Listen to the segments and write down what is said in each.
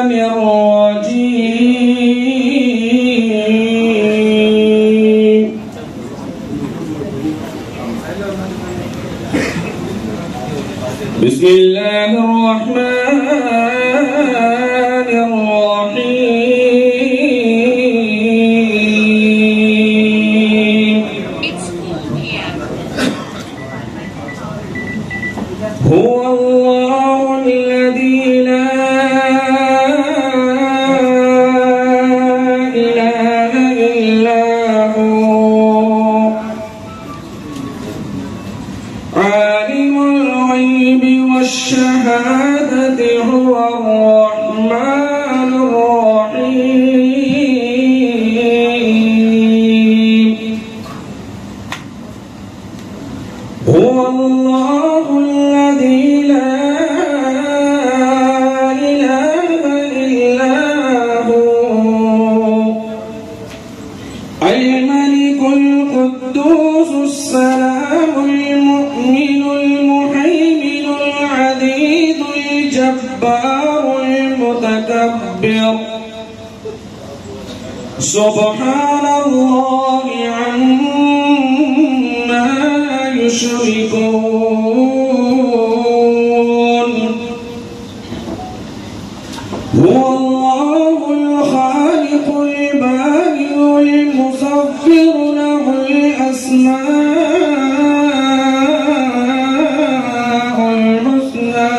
الشيطان الرجيم بسم الله الرحمن الرحيم هو الله الذي لا إله إلا هو عالم الغيب والشهادة هو الرحمن الرحيم هو الله الذي لا إله إلا هو الملك القدوس السلام المؤمن المهيمن العزيز الجبار المتكبر سبحان الله عما يشركون هو الله الخالق البارئ المصور له الأسماء الحسنى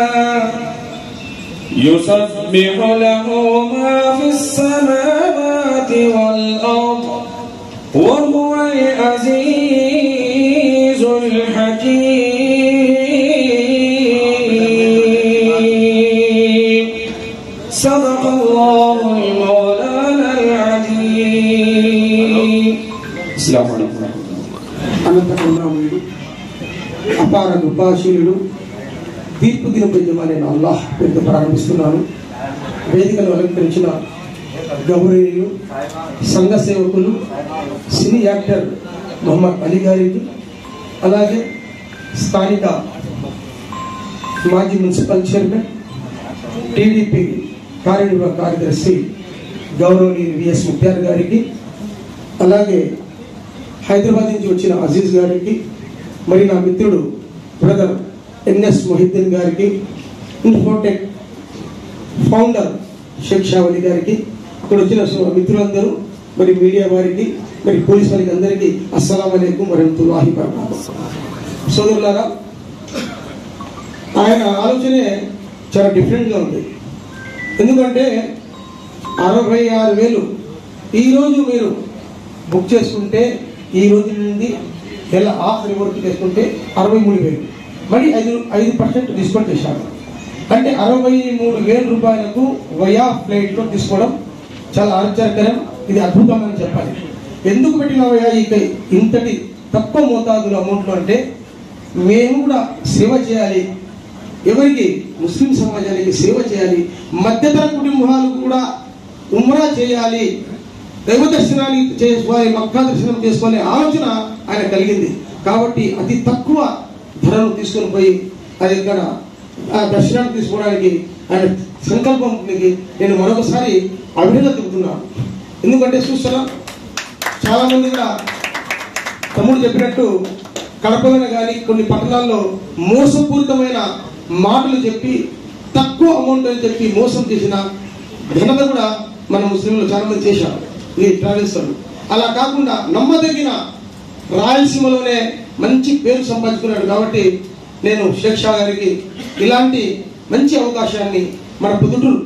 يسبح له ما في السماوات والأرض وهو العزيز الحكيم صدق الله المولانا العظيم. السلام عليكم. అనంతకరుణామయుడు అపార కృపాశీలుడు తీర్పు దినపు యజమానైన అల్లాహ్ పేరుతో ప్రారంభిస్తున్నాను. వేదికను అలంకరించిన గౌరవనీయులు సంఘ సేవకులు సినీ యాక్టర్ మొహమ్మద్ అలీ గారికి, అలాగే స్థానిక మాజీ మున్సిపల్ చైర్మన్ టీడీపీ కార్యనిర్వాహక కార్యదర్శి గౌరవనీయులు విఎస్ ముఖ్తార్ గారికి, అలాగే హైదరాబాద్ నుంచి వచ్చిన అజీజ్ గారికి, మరి నా మిత్రుడు బ్రదర్ ఎన్ఎస్ మొహిద్దీన్ గారికి, ఇన్ఫోటెక్ ఫౌండర్ షేక్ షావలి గారికి, ఇక్కడ వచ్చిన మిత్రులందరూ, మరి మీడియా వారికి, మరి పోలీస్ వారికి అందరికీ అస్సలాము అలైకుం వరహ్మతుల్లాహి వబరకాతుహ్. సోదరులారా, ఆయన ఆలోచనే చాలా డిఫరెంట్గా ఉంది. ఎందుకంటే 66,000 ఈరోజు మీరు బుక్ చేసుకుంటే, ఈ రోజు నుండి నెల ఆఖరి వరకు చేసుకుంటే 63,000, మరి 5% డిస్కౌంట్ చేశారు. అంటే 63,000 రూపాయలకు వయా ఫ్లైట్లో తీసుకోవడం చాలా ఆశ్చర్యకరం. ఇది అద్భుతం అని చెప్పాలి. ఎందుకు పెట్టినవయ్యా ఇంతటి తక్కువ మోతాదుల అమౌంట్లు అంటే, మేము కూడా సేవ చేయాలి, ఎవరికి ముస్లిం సమాజానికి సేవ చేయాలి, మధ్యతర కుటుంబాలకు కూడా ఉమ్రా చేయాలి, దైవ దర్శనానికి చేసుకోవాలి, మక్కా దర్శనం చేసుకునే ఆలోచన ఆయన కలిగింది. కాబట్టి అతి తక్కువ ధరను తీసుకొని పోయి అది ఇక్కడ ఆ దర్శనాన్ని తీసుకోవడానికి ఆయన సంకల్పానికి నేను మరొకసారి అభినందన తెలుపుతున్నాను. ఎందుకంటే చూస్తున్నా చాలా మంది కూడా తమ్ముడు చెప్పినట్టు కడపలోనే కానీ కొన్ని పట్టణాల్లో మోసపూరితమైన మాటలు చెప్పి తక్కువ అమౌంట్ అని చెప్పి మోసం చేసిన ఘనత కూడా మన ముస్లింలు చాలా మంది చేశారు ఈ ట్రావెల్స్. అలా కాకుండా నమ్మదగిన రాయలసీమలోనే మంచి పేరు సంపాదించుకున్నాడు. కాబట్టి నేను షేక్ షా గారికి ఇలాంటి మంచి అవకాశాన్ని మన పొద్దుటూరు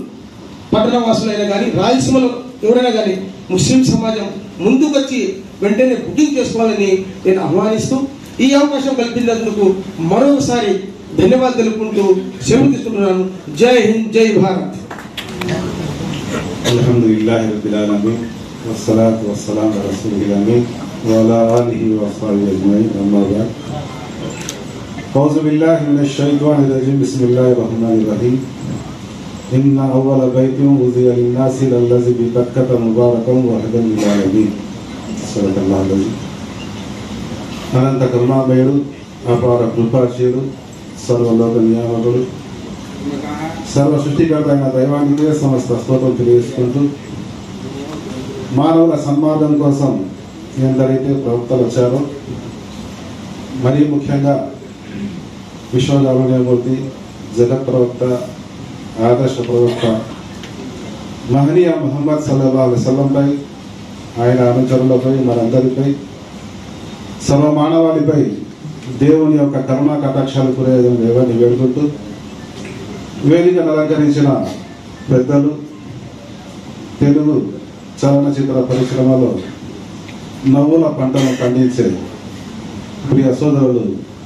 పట్టణ వాసులైనా కానీ రాయలసీమలో ఎవరైనా కానీ ముస్లిం సమాజం ముందుకొచ్చి వెంటనే బుకింగ్ చేసుకోవాలని నేను ఆహ్వానిస్తూ ఈ అవకాశం కల్పించినందుకు మరొకసారి ధన్యవాదాలు తెలుపుకుంటూ సెలవు తీసుకుంటున్నాను. జై హింద్, జై భారత్. అల్హమ్దులిల్లాహి రబ్బిల్ ఆలమీన్ వస్సలాతు వస్సలాము అలా రసూలిల్ అమీన్ వ అలా ఆలిహి వ అస్హాబిహి అజ్మഈన్. అమ్మా బఅద్. అఊజు బిల్లాహి మినష్ షైతానిర్ రజీమ్. బిస్మిల్లాహిర్ రహ్మానిర్ రహీమ్. ఇన్న అవ్వల బైతిన్ ఉజియ లిన్నాసి లల్లజీ బిబక్కత ముబారకం వ హదల్ లిల్ ఆలమీన్. సల్లల్లాహు అలైహి. అనంత కరుణామయుడు, అపార కృపాశీలుడు, సర్వలోక నియామకుడు, సర్వ సృష్టికర్త అయిన దైవానికి సమస్త స్తోత్రం తెలియజేసుకుంటూ, మానవుల సన్మార్గం కోసం ఎందరైతే ప్రవక్తలు వచ్చారో, మరీ ముఖ్యంగా విశ్వగామూర్తి, జగత్ ప్రవక్త, ఆదర్శ ప్రవక్త మహనీయ ముహమ్మద్ సల్లల్లాహు అలైహి వసల్లంపై, ఆయన అనుచరులపై, మనందరిపై, సర్వ మానవాళిపై దేవుని యొక్క కరుణా కటాక్షాలు కురేదని ఎవరిని వేడుకుంటూ, వేదికను అలంకరించిన పెద్దలు, తెలుగు చలనచిత్ర పరిశ్రమలో నవ్వుల పంటను పండించే ప్రియ సోదరులు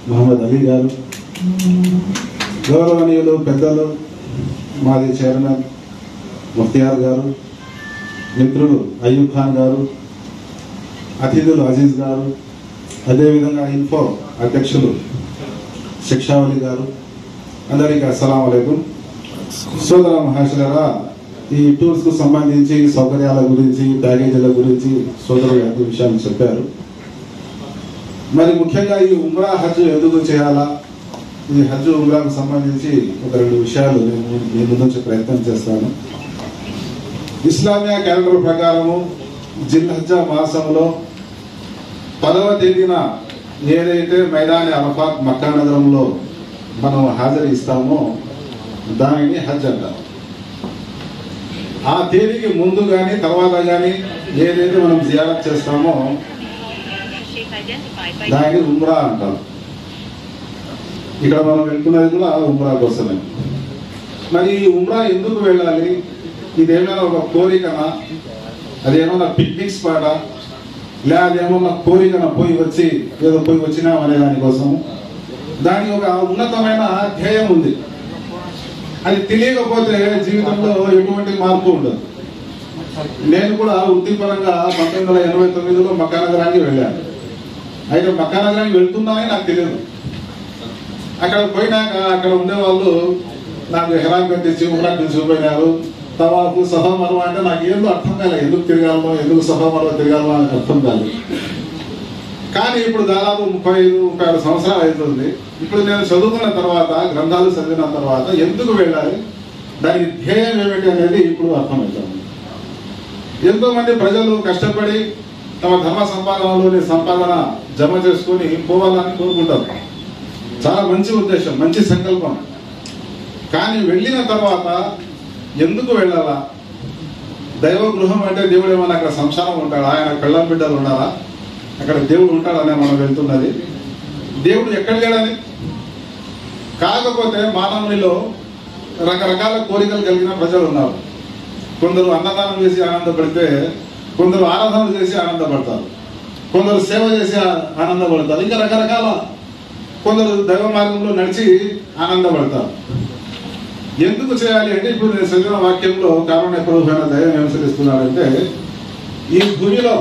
మహమ్మద్ అలీ గారు, గౌరవనీయులు పెద్దలు మాజీ చైర్మన్ ముఫ్తియార్ గారు, మిత్రులు అయ్యూబ్ ఖాన్ గారు, అతిథులు అజీజ్ గారు, అదేవిధంగా ఇన్ఫో అధ్యక్షులు శిక్షావళి గారు, అందరికీ అస్సలాము అలైకుం. సోదర మహాశయులారా, ఈ టూర్స్ కు సంబంధించి సౌకర్యాల గురించి, ప్యాకేజీల గురించి సోదరులు ఎంతో విషయాలు చెప్పారు. మరి ముఖ్యంగా ఈ ఉమ్రా హజ్ ఎందుకు చేయాలా, ఈ హజ్ ఉమ్రాకు సంబంధించి ఒక 2 విషయాలు నేను మీ ముందు ప్రయత్నం చేస్తాను. ఇస్లామియా క్యాలెండర్ ప్రకారము జిల్హజ్జా మాసంలో 10వ తేదీన ఏదైతే మైదాని అరఫాత్ మక్కా నగరంలో మనం హాజరు ఇస్తామో దానిని హజ్ అంటారు. ఆ తేదీకి ముందు కానీ తర్వాత కానీ ఏదైతే మనం జియారత్ చేస్తామో దానిని ఉమ్రా అంటారు. ఇక్కడ మనం వెళ్తున్నది కూడా ఉమ్రా కోసమే. మరి ఈ ఉమ్రా ఎందుకు వెళ్ళాలి? ఇదేమైనా ఒక కోరికనా, అదేమన్నా పిక్నిక్ స్పాటా, లేదా అదేమన్నా కోరికన పోయి వచ్చినా అనే దానికోసం దాని ఒక ఉన్నతమైన ధ్యేయం ఉంది. అది తెలియకపోతే జీవితంలో ఎటువంటి మార్పు ఉండదు. నేను కూడా వృత్తిపరంగా 1989లో మక్కా నగరానికి వెళ్ళాను. అయితే మక్కా నగరానికి వెళ్తున్నానని నాకు తెలియదు. అక్కడ పోయినాక అక్కడ ఉండేవాళ్ళు నాకు హెరాన్ కట్టించి ఉమ్రాకి తీసుకుపోయినారు. తవాఫు, సఫా, మర్వా అంటే నాకు ఏదో అర్థం కాలేదు. ఎందుకు తిరగాలో, ఎందుకు సఫా మర్వా తిరగాలో నాకు అర్థం కాలేదు. కానీ ఇప్పుడు దాదాపు 35-36 సంవత్సరాలు అవుతుంది. ఇప్పుడు నేను చదువుకున్న తర్వాత, గ్రంథాలు చదివిన తర్వాత ఎందుకు వెళ్ళాలి, దాని ధ్యేయం ఏమిటి అనేది ఇప్పుడు అర్థమవుతుంది. ఎంతో మంది ప్రజలు కష్టపడి తమ ధర్మ సంపాదన జమ చేసుకుని పోవాలని కోరుకుంటారు. చాలా మంచి ఉద్దేశం, మంచి సంకల్పం. కానీ వెళ్ళిన తర్వాత ఎందుకు వెళ్ళాలా? దైవ గృహం అంటే దేవుడు ఏమన్నా అక్కడ సంసారం ఉంటాడా, ఆయన పెళ్ళం బిడ్డలు ఉన్నారా, అక్కడ దేవుడు ఉంటాడనే మనం వెళ్తున్నది. దేవుడు ఎక్కడ లేడని. కాకపోతే మానవునిలో రకరకాల కోరికలు కలిగిన ప్రజలు ఉన్నారు. కొందరు అన్నదానం చేసి ఆనందపడితే, కొందరు ఆరాధన చేసి ఆనందపడతారు, కొందరు సేవ చేసి ఆనందపడతారు, ఇంకా రకరకాల, కొందరు దైవ మార్గంలో నడిచి ఆనందపడతారు. ఎందుకు చేయాలి అంటే, ఇప్పుడు నేను చదివిన వాక్యంలో కారణం ప్రభువైన దైవం ఏం అనుసరిస్తున్నాడంటే, ఈ భూమిలో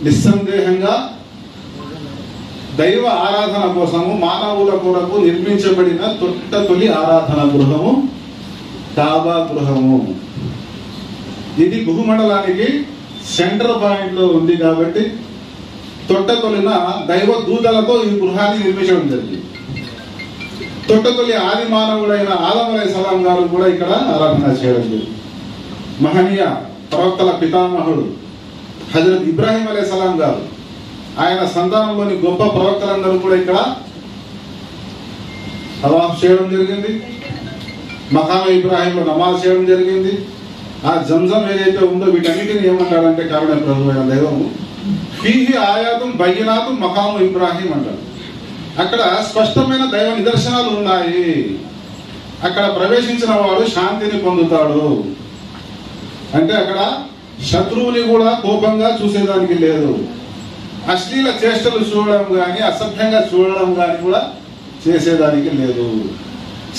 నిస్సందేహంగా దైవ ఆరాధన కోసము మానవుల కొరకు నిర్మించబడిన తొలి ఆరాధన గృహము కాబా గృహము. ఇది భూమండలానికి సెంటర్ పాయింట్ లో ఉంది కాబట్టి తొలిన దైవ దూతలతో ఈ గృహాన్ని నిర్మించడం జరిగింది. తొలి ఆది మానవుడైన ఆదం అలైహిస్సలాం గారు కూడా ఇక్కడ ఆరాధన చేయడం జరిగింది. మహనీయ ప్రవక్తల పితామహుడు హజరత్ ఇబ్రాహీం అలైహిస్సలాం గారు, ఆయన సంతానంలోని గొప్ప ప్రవక్తలందరూ కూడా ఇక్కడ తవాఫ్ చేయడం జరిగింది. మకామే ఇబ్రాహీంలో నమాజ్ చేయడం జరిగింది. ఆ జంజం ఏదైతే ఉందో వీటన్నిటిని ఏమంటాడంటే కారణ ప్రభువైన దైవము ఫీహి ఆయాతుం బయ్యినాతుం మకాము ఇబ్రాహీం అంటాడు. అక్కడ స్పష్టమైన దైవ నిదర్శనాలు ఉన్నాయి. అక్కడ ప్రవేశించిన వాడు శాంతిని పొందుతాడు. అంటే అక్కడ శత్రువుని కూడా కోపంగా చూసేదానికి లేదు. అశ్లీల చేష్టలు చూడడం కానీ, అసభ్యంగా చూడడం కానీ కూడా చేసేదానికి లేదు.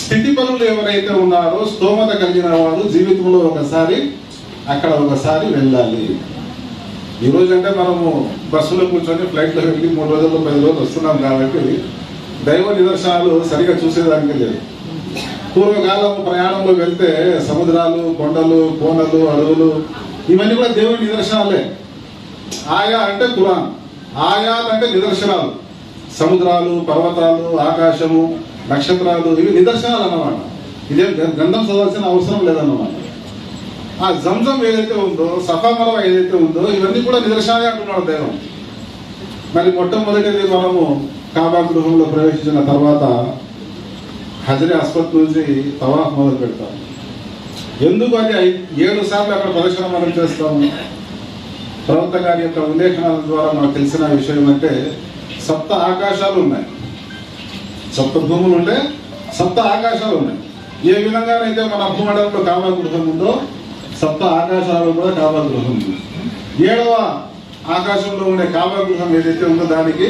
స్థితి పనులు ఎవరైతే ఉన్నారో, స్తోమత కలిగిన వారు జీవితంలో ఒకసారి వెళ్ళాలి. ఈ రోజు అంటే మనము బస్సులో కూర్చొని ఫ్లైట్లో వెళ్ళి 3 రోజుల్లో 10 రోజులు వస్తున్నాం కాబట్టి దైవ నిదర్శనాలు సరిగా చూసేదానికి లేదు. పూర్వకాలం ప్రయాణంలో వెళ్తే సముద్రాలు, కొండలు, కోనలు, అడవులు ఇవన్నీ కూడా దేవుని నిదర్శనాలే. ఆయా అంటే ఖురాన్, ఆయాత్ అంటే నిదర్శనాలు. సముద్రాలు, పర్వతాలు, ఆకాశము, నక్షత్రాలు ఇవి నిదర్శనాలు అన్నమాట. ఇదే గ్రంథం చదవాల్సిన అవసరం లేదన్నమాట. ఆ జంజం ఏదైతే ఉందో, సఫా మరవ ఏదైతే ఉందో, ఇవన్నీ కూడా నిదర్శనాలే అంటున్నాడు దైవం. మరి మొట్టమొదటిది మనము కాబా గృహంలో ప్రవేశించిన తర్వాత హజరే అస్వద్ నుంచి తవాఫ్ మొదలు పెడతాం. ఎందుకు అది 7 సార్లు అక్కడ ప్రదక్షిణ మనం చేస్తాము? ప్రవక్త గారి యొక్క ఉల్లేఖనాల ద్వారా మనకు తెలిసిన విషయం అంటే 7 ఆకాశాలు ఉన్నాయి, 7 భూములు ఉంటే 7 ఆకాశాలు ఉన్నాయి. ఏ విధంగానైతే మన భూమండలంలో కాబా గృహం ఉందో 7 ఆకాశాలు కూడా కాబా గృహం ఉంది. 7వ ఆకాశంలో ఉండే కాబా గృహం ఏదైతే ఉందో దానికి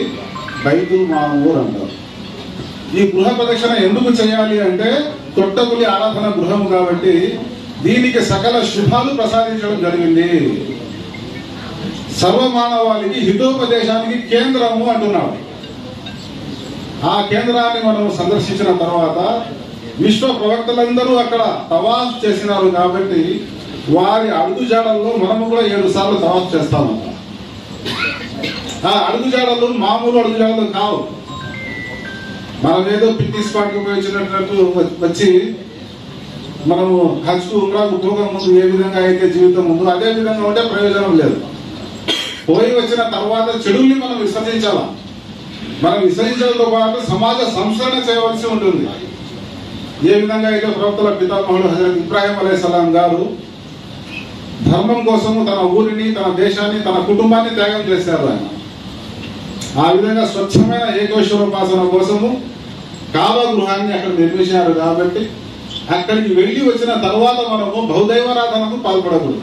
బైతుల్ మామూర్ అంటారు. ఈ గృహ ప్రదక్షిణ ఎందుకు చేయాలి అంటే తొట్టగులి ఆరాధన గృహం కాబట్టి దీనికి సకల శుభాలు ప్రసాదించడం జరిగింది. సర్వమానవాళికి హితోపదేశానికి కేంద్రము అంటున్నాడు. ఆ కేంద్రాన్ని మనం సందర్శించిన తర్వాత విశ్వ ప్రవక్తలందరూ అక్కడ తవాఫ్ చేసినారు కాబట్టి వారి అడుగుజాడల్లో మనము కూడా 7 సార్లు తవాఫ్ చేస్తాము. ఆ అడుగుజాడలు మామూలు అడుగుజాడలు కావు. మనం ఏదో పిక్నిక్ స్పాట్కి ఉపయోగించినట్టు వచ్చి మనము హజ్కు ఉమ్రాకు పోక ముందు ఏ విధంగా అయితే జీవితం ఉందో అదే విధంగా ఉంటే ప్రయోజనం లేదు. పోయి వచ్చిన తర్వాత చెడుల్ని మనం విసర్జించాలా. మనం విసర్జించడంతో పాటు సమాజ సంస్కరణ చేయవలసి ఉంటుంది. ఏ విధంగా అయితే ప్రవక్తల పితామహుడు హజరత్ ఇబ్రాహీం అలైహిస్సలాం గారు ధర్మం కోసము తన ఊరిని, తన దేశాన్ని, తన కుటుంబాన్ని త్యాగం చేశారు. ఆయన ఆ విధంగా స్వచ్ఛమైన ఏకోశ్వరోపాసన కోసము కాబా గృహాన్ని అక్కడ నిర్మించారు. కాబట్టి అక్కడికి వెళ్ళి వచ్చిన తర్వాత మనము బహుదైవారాధనకు పాల్పడకూడదు,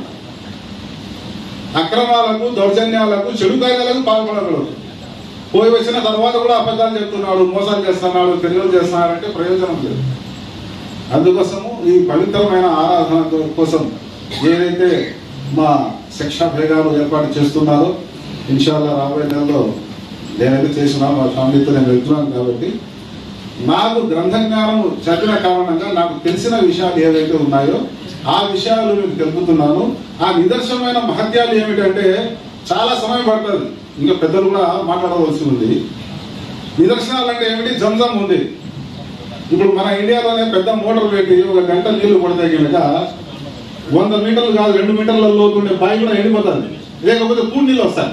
అక్రమాలకు, దౌర్జన్యాలకు, చెడు కార్యాలకు పాల్పడకూడదు. పోయి వచ్చిన తర్వాత కూడా అబద్ధాలు చెప్తున్నాడు, మోసాలు చేస్తున్నాడు, తెలియలు చేస్తున్నాడు అంటే ప్రయోజనం లేదు. అందుకోసము ఈ పవిత్రమైన ఆరాధన కోసం ఏదైతే మా శిక్షా భేదాలు ఏర్పాటు చేస్తున్నారో ఇన్షాల్లా రాబోయే నెలలో నేనైతే చేసినా మా ఫ్యామిలీతో నేను వెళ్తున్నాను. కాబట్టి నాకు గ్రంథ జ్ఞానం చదివిన కారణంగా నాకు తెలిసిన విషయాలు ఏవైతే ఉన్నాయో ఆ విషయాలు మీకు తెలుపుతున్నాను. ఆ నిదర్శనమైన మహత్యాలు ఏమిటంటే చాలా సమయం పడుతుంది, ఇంకా పెద్దలు కూడా మాట్లాడవలసి ఉంది. నిదర్శనాలు అంటే ఏమిటి? జంజం ఉంది. ఇప్పుడు మన ఇండియాలోనే పెద్ద మోటార్ పెట్టి 1 గంట నీళ్లు పడితే కనుక 100 మీటర్లు కాదు 2 మీటర్ల లోతుండే బావి కూడా ఎండిపోతుంది. లేకపోతే పూడి నీళ్ళు వస్తాయి,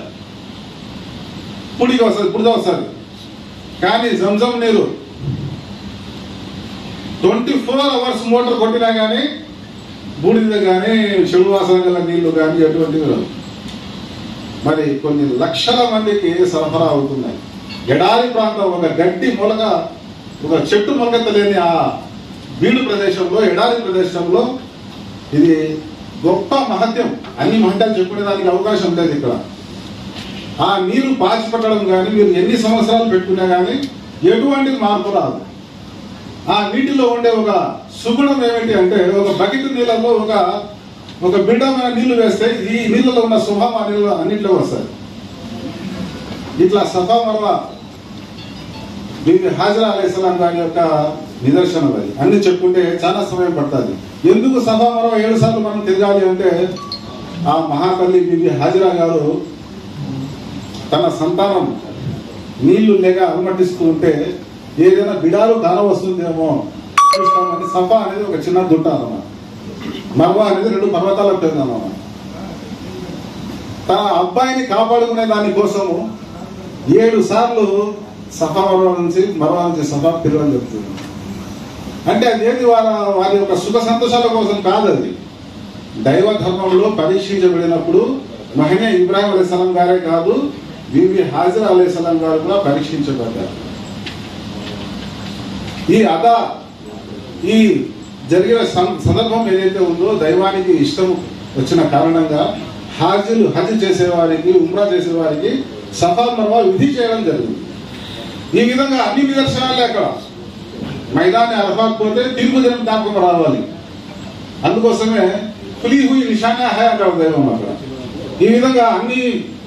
పూడిగా వస్తుంది, పుడిదా వస్తుంది. కానీ జంజం నీరు 24 అవర్స్ మోటార్ కొట్టినా కానీ బూడిద కానీ చెడు వాసన గల నీళ్లు కానీ ఎటువంటివి రావు. మరి కొన్ని లక్షల మందికి సరఫరా అవుతున్నాయి. ఎడారి ప్రాంతం, ఒక గడ్డి మొలక, ఒక చెట్టు మొలక లేని ఆ బీడు ప్రదేశంలో, ఎడారి ప్రదేశంలో ఇది గొప్ప మహత్యం. అన్ని మహత్యాలు చెప్పుకునే దానికి అవకాశం లేదు ఇక్కడ. ఆ నీరు పాచిపట్టడం కానీ మీరు ఎన్ని సంవత్సరాలు పెట్టుకున్నా కానీ ఎటువంటి మార్పు రాదు. ఆ నీటిలో ఉండే ఒక సుగుణం ఏమిటి అంటే ఒక బకెట్ నీళ్ళలో ఒక బిడ్డమైన నీళ్లు వేస్తే ఈ నీళ్ళలో ఉన్న శుభం ఆ నీళ్ళు అన్నింటిలో వస్తాయి. ఇట్లా సఫా మర్వా బీబీ హాజరా అలైహిస్సలాం గారి యొక్క నిదర్శనం. అది అన్ని చెప్పుకుంటే చాలా సమయం పడుతుంది. ఎందుకు సఫా మర్వా 7 సార్లు మనం తిరగాలి అంటే ఆ మహాతల్లి బీబీ హాజరా గారు తన సంతానం నీళ్లు లేక అలమటిస్తూ ఉంటే ఏదైనా బిడాలు కాన వస్తుందేమో చూస్తామని సఫా అనేది ఒక చిన్న దుట్ట అన్నమాట, మర్వా అనేది 2 పర్వతాల పేరు అన్నమాట. తన అబ్బాయిని కాపాడుకునే దానికోసము 7 సార్లు సఫా మర్వా నుంచి సఫా తిరగడం చెప్తుంది. అంటే అదేది వారి యొక్క సుఖ సంతోషాల కోసం కాదు, అది దైవ ధర్మంలో పరీక్షించబడినప్పుడు మహనే ఇబ్రాహీం అలైహిస్సలాం గారే కాదు, బీబీ హాజరా అలైహిస్సలాం గారు కూడా పరీక్షించబడ్డారు. ఈ జరిగిన సందర్భం ఏదైతే ఉందో దైవానికి ఇష్టం వచ్చిన కారణంగా హజ్ చేసేవారికి, ఉమ్రా చేసేవారికి సఫా మర్వా విధి చేయడం జరిగింది. ఈ విధంగా అన్ని నిదర్శనాలే అక్కడ. మైదాన్ని అరఫాకు పోతే తిరుగు దినం జ్ఞాపకం రావాలి. అందుకోసమే పులి హుయి నిషానా హై అంటారు దైవం అక్కడ. ఈ విధంగా అన్ని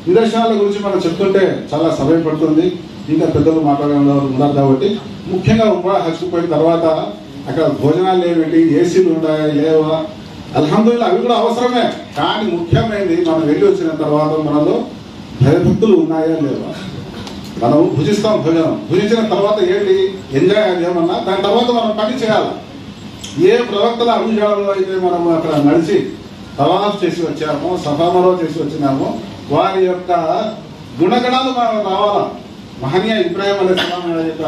నిదర్శనాల గురించి మనం చెప్తుంటే చాలా సమయం పడుతుంది, ఇంకా పెద్దలు మాట్లాడే ఉన్నారు. కాబట్టి ముఖ్యంగా ఉమ్రా హజ్కు పోయిన తర్వాత అక్కడ భోజనాలు ఏమిటి, ఏసీలు ఉన్నాయా లేవా, అల్హమ్దులిల్లాహ్ అవి కూడా అవసరమే. కానీ ముఖ్యమైనది మనం వెళ్ళి వచ్చిన తర్వాత మనలో భయభక్తులు ఉన్నాయా లేవా. మనం భుజిస్తాం భోజనం, భుజించిన తర్వాత ఏంటి ఎంజాయ్ అది ఏమన్నా, దాని తర్వాత మనం పని చేయాలి. ఏ ప్రవక్తల అడుగుజాడలో అయితే మనము అక్కడ నడిచి తవాఫ్ చేసి వచ్చామో, సఫామరో చేసి వచ్చినామో, వారి యొక్క గుణగణాలు మనకు రావాలా. మహనీయ ఇబ్రాహిం అలైహిస్సలాం గారి యొక్క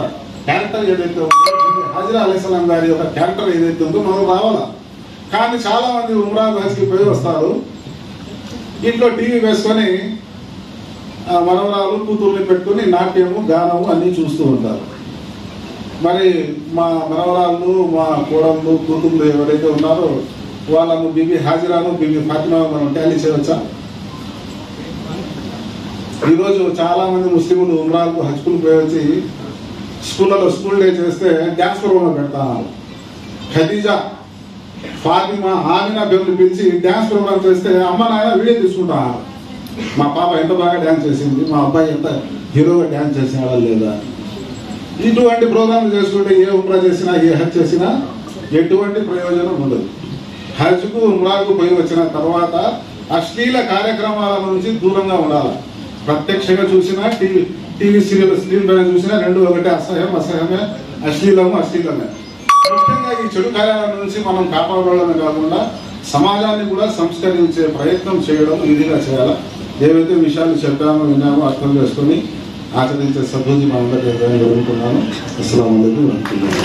క్యారెక్టర్ ఏదైతే ఉందో, హాజిరా అలైహిస్సలాం గారి యొక్క క్యారెక్టర్ ఏదైతే ఉందో మనకు రావాలా. కానీ చాలా మంది ఉమ్రా హజ్కి పోయి వస్తారు, ఇంట్లో టీవీ వేసుకొని మనవరాలు కూతుర్ని పెట్టుకుని నాట్యము, గానము అన్నీ చూస్తూ ఉంటారు. మరి మా మనవరాళ్ళు, మా కోడళ్ళు, కూతుర్లు ఎవరైతే ఉన్నారో వాళ్ళను బీబీ హాజిరాను, బీబీ ఫాతిమా మనం ట్యాలీ చేయవచ్చా? ఈరోజు చాలా మంది ముస్లింలు ఉమ్రాలకు హజ్కులు పోయి వచ్చి స్కూళ్ళలో స్కూల్ డే చేస్తే డ్యాన్స్ ప్రోగ్రామ్ పెడతారు. ఖదీజా, ఫాతిమా, ఆమినా పేర్లు పిలిచి డ్యాన్స్ ప్రోగ్రామ్ చేస్తే అమ్మ నాయన వీడియో తీసుకుంటారు. మా పాప ఎంత బాగా డ్యాన్స్ చేసింది, మా అబ్బాయి ఎంత హీరోగా డ్యాన్స్ చేసినాడా లేదా. ఇటువంటి ప్రోగ్రాంలు చేసుకుంటే ఏ ఉమ్రా చేసినా, ఏ హజ్ చేసినా ఎటువంటి ప్రయోజనం ఉండదు. హజ్కు ఉమ్రాకు పోయి వచ్చిన తర్వాత అశ్లీల కార్యక్రమాల నుంచి దూరంగా ఉండాలి. ప్రత్యక్షంగా చూసినా, టీవీ సీరియల్ స్క్రీన్ పైన చూసినా రెండు ఒకటే, అసహ్యమే, అశ్లీలమే. ముఖ్యంగా ఈ చెడు కార్యాల నుంచి మనం కాపాడడమే కాకుండా సమాజాన్ని కూడా సంస్కరించే ప్రయత్నం చేయడం ఈజీగా చేయాలి. ఏవైతే విషయాలు చెప్పామో, విన్నామో అర్థం చేసుకొని ఆచరించే సద్బుద్ధి మా అందరికీ జరుగుతున్నాను. అస్సలాము అలైకుం వరహ్మతుల్లాహి.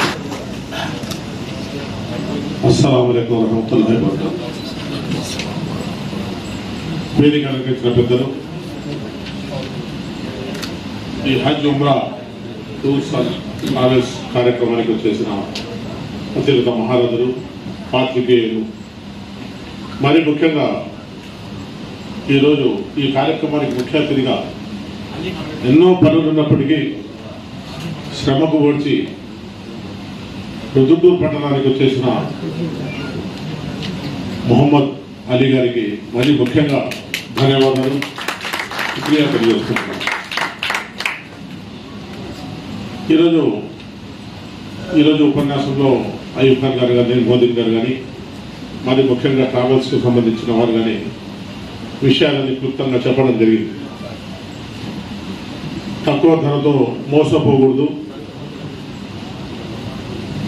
అస్సలాము అలైకుం వరహ్మతుల్లాహి వబరకాతుహు. వేదిక అలంకరించిన పెద్దలు, ఈ హజ్ ఉమ్రా టూర్స్ అండ్ ట్రావెల్స్ కార్యక్రమానికి వచ్చేసిన అత్యంత మహారథులు, పాత్రికేయులు, మరి ముఖ్యంగా ఈరోజు ఈ కార్యక్రమానికి ముఖ్య అతిథిగా ఎన్నో పనులు ఉన్నప్పటికీ శ్రమకు ఓడ్చి రుదుటూరు పట్టణానికి వచ్చేసిన మొహమ్మద్ అలీ గారికి మరి ముఖ్యంగా ధన్యవాదాలు, శుక్రియా తెలియజేస్తున్నాను. ఈరోజు ఉపన్యాసంలో అయ్యూబ్ ఖాన్ గారు కానీ, మోదీన్ గారు కానీ, మరి ముఖ్యంగా ట్రావెల్స్కు సంబంధించిన వారు కానీ విషయాలని క్లుప్తంగా చెప్పడం జరిగింది. తక్కువ ధరతో మోసపోకూడదు,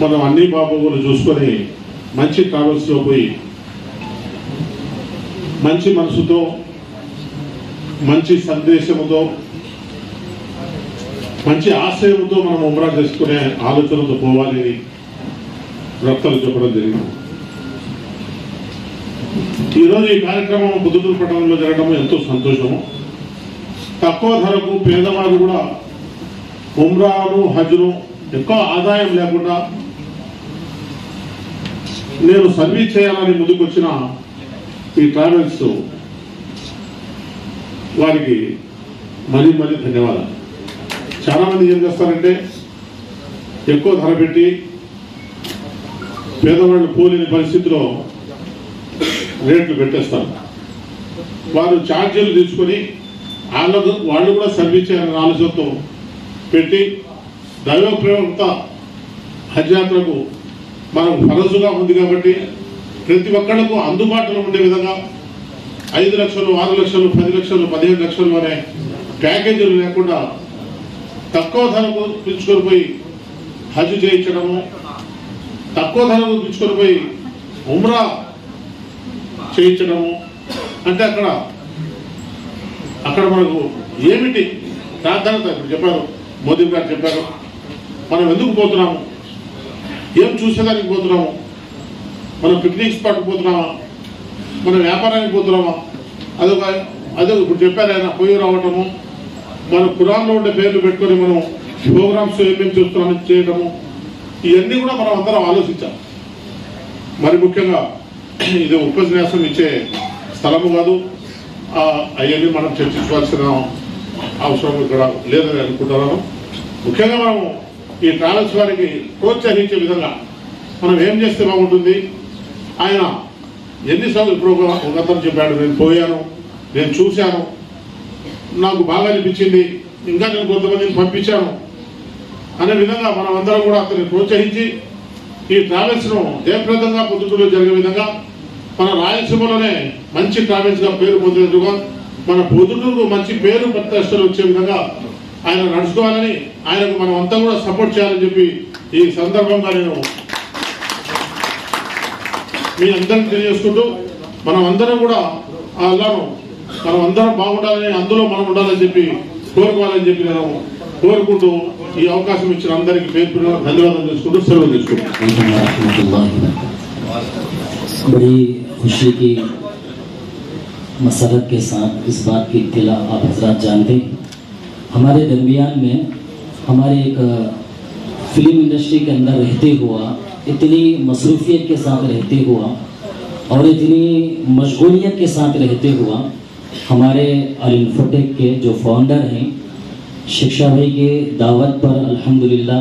మనం అన్ని బాబోగులు చూసుకొని మంచి ట్రావెల్స్లో పోయి మంచి మనసుతో, మంచి సందేశంతో, మంచి ఆశయంతో మనం ఉమ్రా చేసుకునే ఆలోచనతో పోవాలి అని వక్తలు చెప్పడం జరిగింది. ఈరోజు ఈ కార్యక్రమం పొద్దుటూరు పట్టణంలో జరగడం ఎంతో సంతోషము. తక్కువ ధరకు పేదవారు కూడా ఉమ్రాను, హజ్ను ఎక్కువ ఆదాయం లేకుండా నేను సర్వీస్ చేయాలని ముందుకొచ్చిన ఈ ట్రావెల్స్ వారికి మరీ ధన్యవాదాలు. చాలా మంది ఏం చేస్తారంటే ఎక్కువ ధర పెట్టి పేదవాళ్ళు పోలేని పరిస్థితిలో రేట్లు పెట్టేస్తారు. వారు ఛార్జీలు తీసుకొని వాళ్ళు కూడా సర్వీస్ చేయాలనే ఆలోచనతో పెట్టి దైవ ప్రవక్త హజ్ యాత్రకు మనకు ఫరజుగా ఉంది కాబట్టి ప్రతి ఒక్కళ్లకు అందుబాటులో ఉండే విధంగా 5 లక్షలు, 6 లక్షలు, 10 లక్షలు, 15 లక్షలు అనే ప్యాకేజీలు లేకుండా తక్కువ ధరకు పిలుచుకొని పోయి హజ్ చేయించడము, తక్కువ ధరకు పిలుచుకొని పోయి ఉమ్రా చేయించడము. అంటే అక్కడ మనకు ఏమిటి ప్రాధాన్యత? ఇప్పుడు చెప్పారు, మోదీ గారు చెప్పారు, మనం ఎందుకు పోతున్నాము, ఏం చూసేదానికి పోతున్నాము, మనం పిక్నిక్ స్పాట్కి పోతున్నామా, మనం వ్యాపారానికి పోతున్నామా, అదొక ఇప్పుడు చెప్పారు ఆయన, పోయి రావటము, మన ఖురాన్లో ఉండే పేర్లు పెట్టుకొని మనం ప్రోగ్రామ్స్ ఏమేమి చూస్తున్నామని చేయడము, ఇవన్నీ కూడా మనం అందరం ఆలోచించాం. మరి ముఖ్యంగా ఇది ఉపన్యాసం ఇచ్చే స్థలము కాదు, అవన్నీ మనం చర్చించుకోవాల్సిన అవసరం ఇక్కడ లేదని అనుకుంటున్నాను. ముఖ్యంగా మనం ఈ ట్రావెల్స్ వారికి ప్రోత్సహించే విధంగా మనం ఏం చేస్తే బాగుంటుంది. ఆయన ఎన్నిసార్లు ఇప్పుడు ఒక అతను చెప్పాడు, నేను పోయాను, నేను చూశాను, నాకు బాగా అనిపించింది, ఇంకా నేను కొంతమందిని పంపించాను అనే విధంగా మనం అందరం కూడా అతన్ని ప్రోత్సహించి ఈ ట్రావెల్స్ను జయప్రదంగా పొద్దుటూరులో జరిగే విధంగా మన రాయలసీమలోనే మంచి ట్రావెల్స్గా పేరు పొందేందుగా మన పొద్దుటూరుకు మంచి పేరు ప్రతిష్టలు వచ్చే విధంగా ఆయన నడుచుకోవాలని, ఆయనకు మనం అంతా కూడా సపోర్ట్ చేయాలని చెప్పి ఈ సందర్భంగా నేను మీ అందరికీ తెలియజేసుకుంటూ మనం అందరం కూడా ఆ అల్లాను మనం అందరం బాగుండాలని అందులో మనం ఉండాలని చెప్పి కోరుకోవాలని చెప్పి నేను కోరుకుంటూ ఈ అవకాశం ఇచ్చిన అందరికీ పేరు ధన్యవాదాలు చేసుకుంటూ సెలవు తీసుకుంటాం. बड़ी खुशी की मसरत के साथ इस बात की इत्तला आप हजरात जानते हैं, हमारे दरमियान में हमारे एक फिल्म इंडस्ट्री के अंदर रहते हुआ, इतनी मसरूफियत के साथ रहते हुआ और इतनी मशगूलियत के साथ रहते हुआ हमारे अल-इन्फोटेक के जो फाउंडर हैं शिक्षा भाई के दावत पर अल्हम्दुलिल्लाह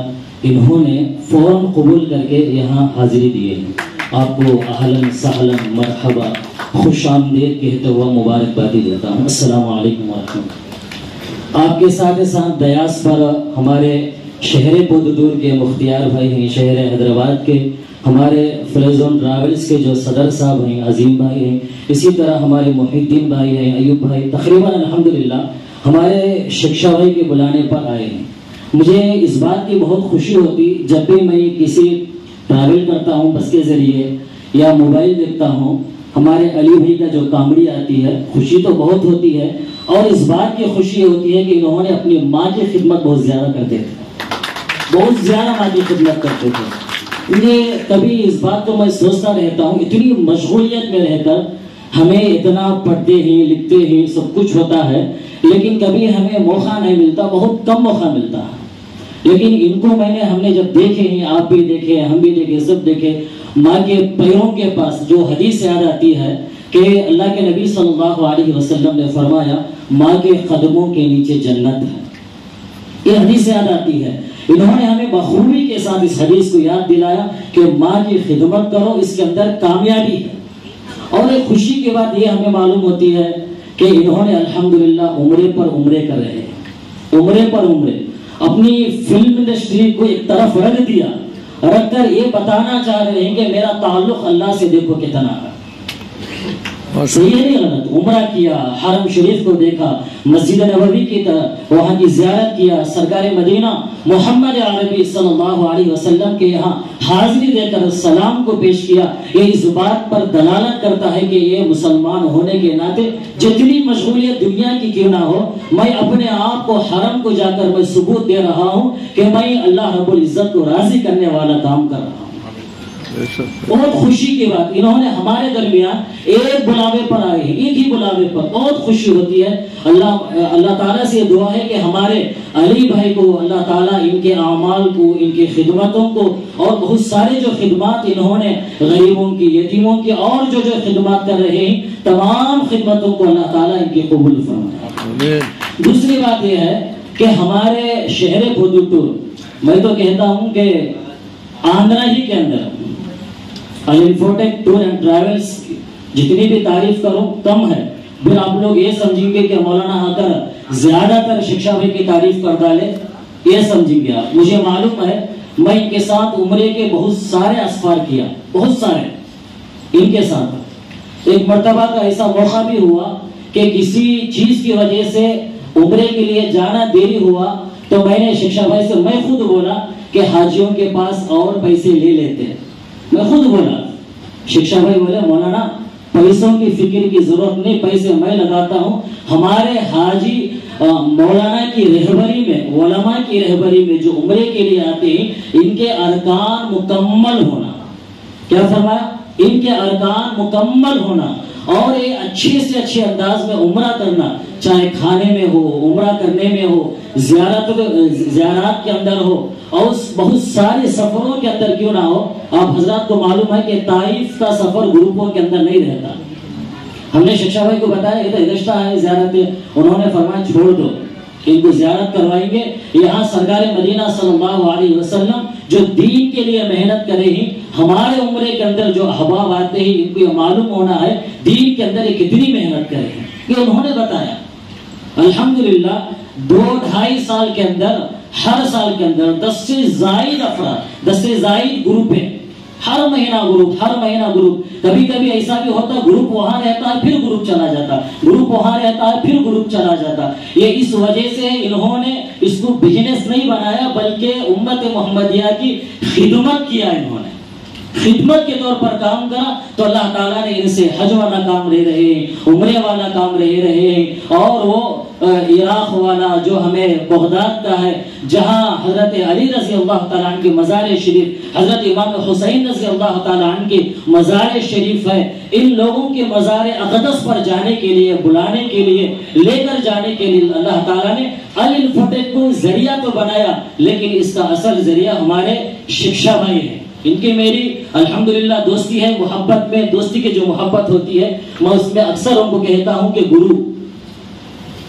इन्होंने फ़ौरन कबूल करके यहाँ हाजिरी दिए हैं। आपको अहलन सहलन मरहबा खुश आमदीद कहते हुआ मुबारकबादी देता हूँ। अस्सलामु अलैकुम वरहमतुल्लाह। आपके साथ ही साथ दयास पर हमारे शहर बुददूर के मुख्तियार भाई हैं, शहर हैदराबाद के हमारे फ्रेजोन ट्रैवल्स के जो सदर साहब हैं, अजीम भाई हैं, इसी तरह हमारे मुहिद्दीन भाई हैं, अयूब भाई, तकरीबन अल्हम्दुलिल्लाह हमारे शिक्षा भाई के बुलाने पर आए हैं। मुझे इस बात की बहुत खुशी होती जब भी मैं किसी ट्रैवल करता हूँ बस के ज़रिए या मोबाइल देखता हूँ, हमारे अली भाई का जो कामड़ी आती है, खुशी तो बहुत होती है और इस बात की खुशी होती है कि इन्होंने अपनी माँ की खिदमत बहुत ज़्यादा करते थे, बहुत ज़्यादा माँ की खिदमत करते थे। इन्हें कभी इस बात को मैं सोचता रहता हूँ, इतनी मशगूलियत में रहकर हमें इतना पढ़ते हैं लिखते हैं सब कुछ होता है, लेकिन कभी हमें मौका नहीं मिलता, बहुत कम मौका मिलता है। लेकिन इनको हमने जब देखे हैं, आप भी देखे, हम भी देखे, सब देखे, माँ के पैरों के पास जो हदीस याद आती है कि अल्लाह के नबी सल्लल्लाहु अलैहि वसल्लम ने फरमाया माँ के कदमों के नीचे जन्नत है, ये हदीस याद आती है। इन्होंने हमें बखूबी के साथ इस हदीस को याद दिलाया कि माँ की खिदमत करो, इसके अंदर कामयाबी है। और एक खुशी की बात ये हमें मालूम होती है कि इन्होंने अल्हम्दुलिल्लाह उम्रे पर उम्रे कर रहे हैं, उम्रे पर उम्रे अपनी फिल्म इंडस्ट्री को एक तरफ रख दिया, रखकर ये बताना चाह रहे हैं कि मेरा ताल्लुक अल्लाह से देखो कितना है। सही है नहीं गलत? उम्रा किया, हरम शरीफ को देखा, मस्जिद नबवी की तरफ वहाँ की ज़ियारत किया, सरकार मदीना मोहम्मद अरबी सल्लल्लाहु अलैहि वसल्लम के यहाँ हाजिरी देकर सलाम को पेश किया। ये इस बात पर दलालत करता है कि ये मुसलमान होने के नाते जितनी मशगूलियत दुनिया की क्यों ना हो, मैं अपने आप को हरम को जाकर मैं सबूत दे रहा हूँ कि मैं अल्लाह रब्बुल इज्जत को राजी करने वाला काम कर रहा हूँ। बहुत खुशी की बात, इन्होंने हमारे दरमियान एक बुलावे पर आए हैं, एक ही बुलावे पर, बहुत खुशी होती है। अल्लाह ताला से दुआ है कि हमारे अली भाई को अल्लाह ताला इनके आमाल को, इनकी खिदमतों को और बहुत सारे जो खिदमत इन्होंने गरीबों की, यतीमों की और जो जो खिदमत कर रहे हैं तमाम खिदमतों को अल्लाह ताला इनकी कबूल फरमाए। दूसरी बात यह है कि हमारे शहर बुददूर, मैं तो कहता हूँ कि आंध्रा ही के अंदर अल-इन्फोटेक टूर एंड ट्रैवल्स जितनी भी तारीफ करो कम है। फिर आप लोग ये समझेंगे कि मौलाना आकर ज्यादातर शिक्षा भाई की तारीफ कर डाले, ये समझेंगे आप। मुझे मालूम है, मैं इनके साथ उम्रे के बहुत सारे असफार किया, बहुत सारे इनके साथ। एक मर्तबा का ऐसा मौका भी हुआ कि किसी चीज की वजह से उम्रे के लिए जाना देरी हुआ, तो मैंने शिक्षा भाई से मैं खुद बोला कि हाजियों के पास और पैसे ले लेते हैं। मैं खुद बोला, शिक्षा भाई बोले मौलाना पैसों की फिक्र की जरूरत नहीं, पैसे मैं लगाता हूँ। हमारे हाजी मौलाना की रहबरी में, उलमा की रहबरी में जो उम्रे के लिए आते हैं, इनके अरकान मुकम्मल होना, क्या फरमाया? इनके अरकान मुकम्मल होना और ये अच्छे से अच्छे अंदाज में उम्रा करना, चाहे खाने में हो, उम्रा करने में हो, ज़ियारत के अंदर हो और बहुत सारे सफरों के अंदर क्यों ना हो। आप हजरात को मालूम है कि ताइफ का सफर ग्रुपों के अंदर नहीं रहता। हमने शिक्षा भाई को बताया ये तो रिश्ता है ज़ियारत, उन्होंने फरमाया छोड़ दो, इनको ज़ियारत करवाएंगे। यहाँ सरकार मदीना सल्लल्लाहु अलैहि वसल्लम जो दीन के लिए मेहनत करे हैं, हमारे उम्रे के अंदर जो अहबाब आते हैं, इनको ये मालूम होना है दीन के अंदर कितनी मेहनत करे हैं, ये उन्होंने बताया। अल्हम्दुलिल्लाह 2-2.5 साल के अंदर, हर साल के अंदर 10 से ज़ायद अफराद, 10 से ज़ायद ग्रुप है, हर महीना ग्रुप। कभी कभी ऐसा भी होता ग्रुप वहां रहता है फिर ग्रुप चला जाता, ग्रुप वहां रहता है फिर ग्रुप चला जाता। ये इस वजह से इन्होंने इसको बिजनेस नहीं बनाया बल्कि उम्मत मोहम्मदिया की खिदमत किया इन्होंने। खिदमत के तौर पर काम करा तो अल्लाह ताला ने इनसे हज वाला काम ले रहे हैं, उम्रे वाला काम ले रहे हैं। और वो इराक वाला जो हमें बगदाद का है, जहां हजरत अली रज़ी अल्लाह ताला अन्हु की मज़ार शरीफ, हजरत इमाम हुसैन रज़ी अल्लाह ताला अन्हु की मज़ार शरीफ है, इन लोगों के मज़ार अक़दस पर जाने के लिए, बुलाने के लिए, लेकर जाने के लिए अल्लाह ताला ने अल फतेह को जरिया तो बनाया, लेकिन इसका असल जरिया हमारे शिक्षा भाई है। इनकी मेरी अल्हम्दुलिल्लाह दोस्ती है। मोहब्बत में दोस्ती की जो मोहब्बत होती है, मैं उसमें अक्सर उनको कहता हूं कि गुरु,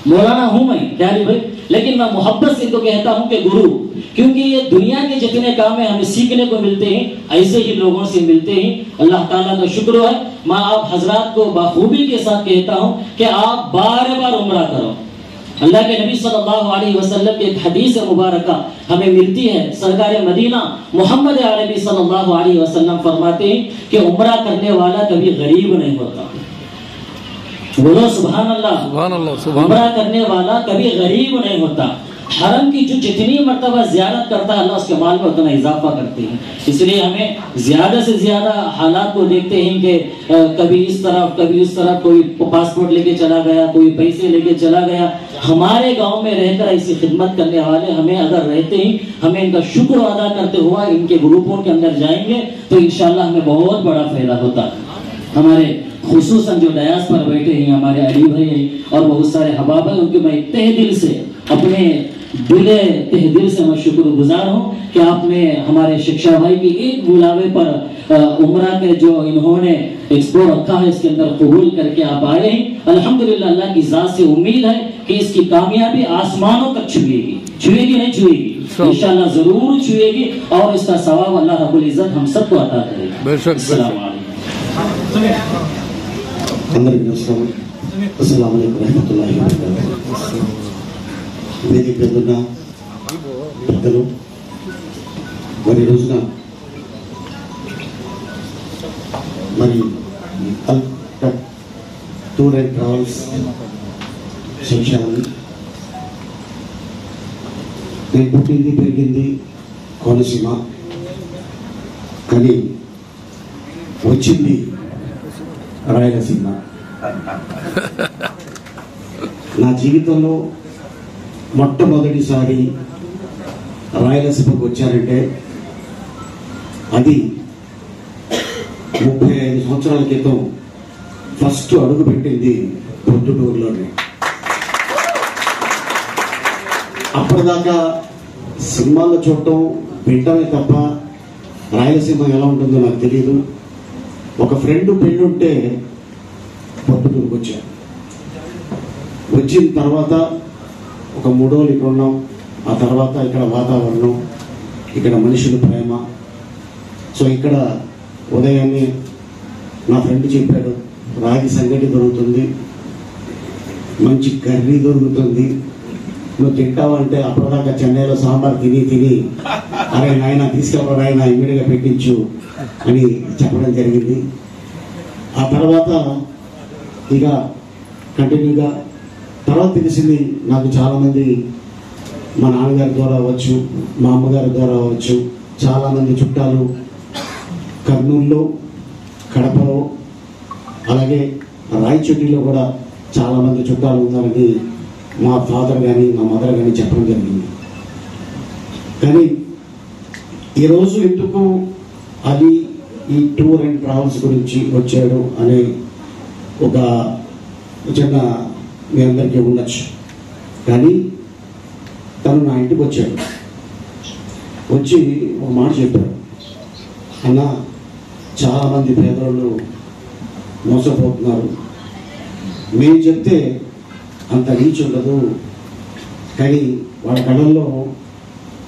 मौलाना हूं मैं प्यारे भाई, लेकिन मैं मोहब्बत से इनको कहता हूं कि गुरु, क्योंकि ये दुनिया के जितने काम है हमें सीखने को मिलते हैं, ऐसे ही लोगों से मिलते हैं। अल्लाह ताला का शुक्र है। मैं आप हजरात को बाखूबी के साथ कहता हूं कि आप बार बार उम्रा करो। अल्लाह के नबी सल्लल्लाहु अलैहि वसल्लम की एक हदीस मुबारका हमें मिलती है। सरकार मदीना मोहम्मद अरबी सल्लल्लाहु अलैहि वसल्लम फरमाते हैं कि उम्रा करने वाला कभी गरीब नहीं होता। बोलो सुभान अल्लाह। उम्रा करने वाला कभी गरीब नहीं होता। हरम की जो जितनी मर्तबा ज़ियारत करता है अल्लाह उसके माल में उतना इजाफा करते हैं। इसलिए हमें ज़्यादा से ज़्यादा हालात को देखते हैं कि कभी इस तरफ कभी उस तरफ, कोई पासपोर्ट लेके चला गया, कोई पैसे लेके चला गया। हमारे गांव में रहकर ऐसी खिदमत करने वाले हमें अगर रहते ही, हमें इनका शुक्र अदा करते हुआ इनके ग्रुपों के अंदर जाएंगे तो इंशाल्लाह हमें बहुत बड़ा फायदा होता। हमारे खुसूसन जो डयास पर बैठे हैं हमारे अली भाई हैं और बहुत सारे हबाब हैं, उनके मैं तहे दिल से, अपने तहे दिल से मैं शुक्रगुजार हूँ कि आपने हमारे शिक्षा भाई की एक बुलावे पर उम्रा के जो इन्होंने एक्सपो रखा है इसके अंदर कबूल करके आप आए हैं। अल्हम्दुलिल्लाह अल्लाह की ज़ात से उम्मीद है कि इसकी कामयाबी आसमानों तक छुएगी। छुएगी नहीं छुएगी? इंशाअल्लाह जरूर छुएगी और इसका सवाब अल्लाह रब्बुल इज्जत हम सबको अता करेगा। अस्सलाम वालेकुम। వేదిక ఉన్న పెద్దలు, మరి రోజున మరి టూర్ అండ్ ట్రావెల్స్ సెక్షన్, నేను పుట్టింది పెరిగింది కోనసీమ, కానీ వచ్చింది రాయలసీమ. నా జీవితంలో మొట్టమొదటిసారి రాయలసీమకు వచ్చారంటే అది 35 సంవత్సరాల క్రితం ఫస్ట్ అడుగు పెట్టింది పొద్దుటూరులోనే. అప్పటిదాకా సినిమాల్లో చూడటం వింటమే తప్ప రాయలసీమ ఎలా ఉంటుందో నాకు తెలియదు. ఒక ఫ్రెండ్ పెళ్ళి ఉంటే పొద్దుటూరుకు వచ్చాను. వచ్చిన తర్వాత ఒక 3 రోజులు ఇక్కడ ఉన్నాం. ఆ తర్వాత ఇక్కడ వాతావరణం, ఇక్కడ మనుషుల ప్రేమ. సో ఇక్కడ ఉదయాన్నే నా ఫ్రెండ్ చెప్పాడు, రాగి సంగటి దొరుకుతుంది, మంచి కర్రీ దొరుకుతుంది, నువ్వు తింటావంటే అప్పటిదాకా చెన్నైలో సాంబార్ తిని తిని అరే నాయన తీసుకెళ్ళరా నాయన ఇమ్మీడియట్గా పెట్టించు అని చెప్పడం జరిగింది. ఆ తర్వాత ఇక కంటిన్యూగా తర్వాత తెలిసింది నాకు చాలామంది మా నాన్నగారి ద్వారా అవ్వచ్చు, మా అమ్మగారి ద్వారా అవ్వచ్చు, చాలామంది చుట్టాలు కర్నూలులో, కడపలో, అలాగే రాయచోటిలో కూడా చాలామంది చుట్టాలు ఉన్నారని మా ఫాదర్ కానీ మా మదర్ కానీ చెప్పడం జరిగింది. కానీ ఈరోజు ఎందుకు అది ఈ టూర్ అండ్ ట్రావెల్స్ గురించి వచ్చాడు అనే ఒక చిన్న మీ అందరికీ ఉండొచ్చు. కానీ తను నా ఇంటికి వచ్చాడు. వచ్చి ఒక మాట చెప్పాడు, అన్న చాలామంది పేదవాళ్ళు మోసపోతున్నారు, మేము చెప్తే అంత రీచ్ ఉండదు, కానీ వాళ్ళ కళ్ళల్లో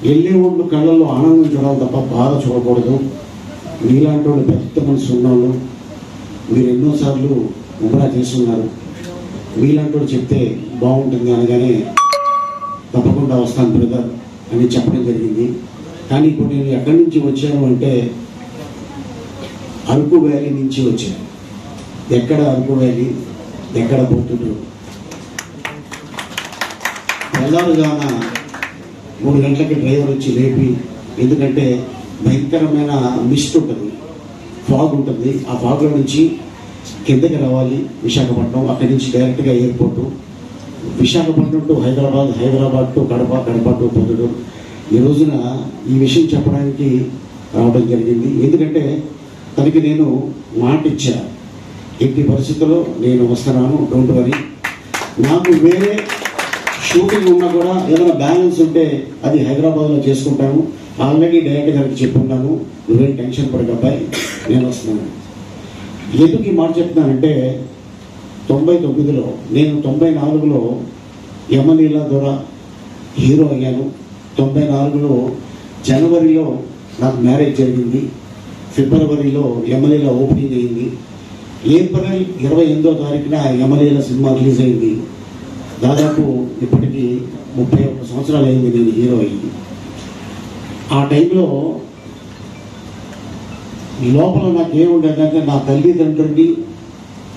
వెళ్ళే వాళ్ళు కళ్ళల్లో ఆనందం చూడాలి తప్ప బాధ చూడకూడదు. మీలాంటి వాళ్ళు పెద్ద మనసు ఉన్నవాళ్ళు, మీరు ఎన్నోసార్లు ఉమ్రా చేస్తున్నారు, మీలాంటి వాళ్ళు చెప్తే బాగుంటుంది అనగానే తప్పకుండా వస్తాను బ్రదర్ అని చెప్పడం జరిగింది. కానీ ఇప్పుడు నేను ఎక్కడి నుంచి వచ్చాను అంటే అరకు వ్యాలీ నుంచి వచ్చాను. ఎక్కడ అరకు వ్యాలీ, ఎక్కడ పొద్దుటూరు. తెల్లారుగాన 3 గంటలకి డ్రైవర్ వచ్చి లేపి, ఎందుకంటే భయంకరమైన మిస్ట్ ఉంటుంది ఫాగ్ ఉంటుంది. ఆ ఫాగ్లో నుంచి కిందకి రావాలి విశాఖపట్నం, అక్కడి నుంచి డైరెక్ట్గా airport, Visakhapatnam to Hyderabad, Hyderabad to Kadapa, Kadapa to Proddatur. ఈ రోజున ఈ విషయం చెప్పడానికి రావడం జరిగింది. ఎందుకంటే తనకి నేను మాట ఇచ్చా, ఎట్టి పరిస్థితుల్లో నేను వస్తున్నాను, డోంట్ వరీ. నాకు వేరే షూటింగ్ ఉన్నా కూడా ఏదైనా బ్యాలెన్స్ ఉంటే అది హైదరాబాద్లో చేసుకుంటాను. ఆల్రెడీ డైరెక్ట్ గారికి చెప్పుకున్నాను, నువ్వేం టెన్షన్ పడక అబ్బాయి, నేను వస్తున్నాను. ఎందుకు ఈ మాట చెప్తున్నానంటే 99లో నేను 94లో యమలీల ద్వారా హీరో అయ్యాను. 94లో జనవరిలో నాకు మ్యారేజ్ జరిగింది. ఫిబ్రవరిలో యమలీల ఓపెనింగ్ అయింది. ఏప్రిల్ 28వ తారీఖున యమలీల సినిమా రిలీజ్ అయింది. దాదాపు ఇప్పటికీ 31 సంవత్సరాలు అయింది నేను హీరో అయ్యింది. ఆ టైంలో లోపల నాకేముండేదంటే నా తల్లిదండ్రుల్ని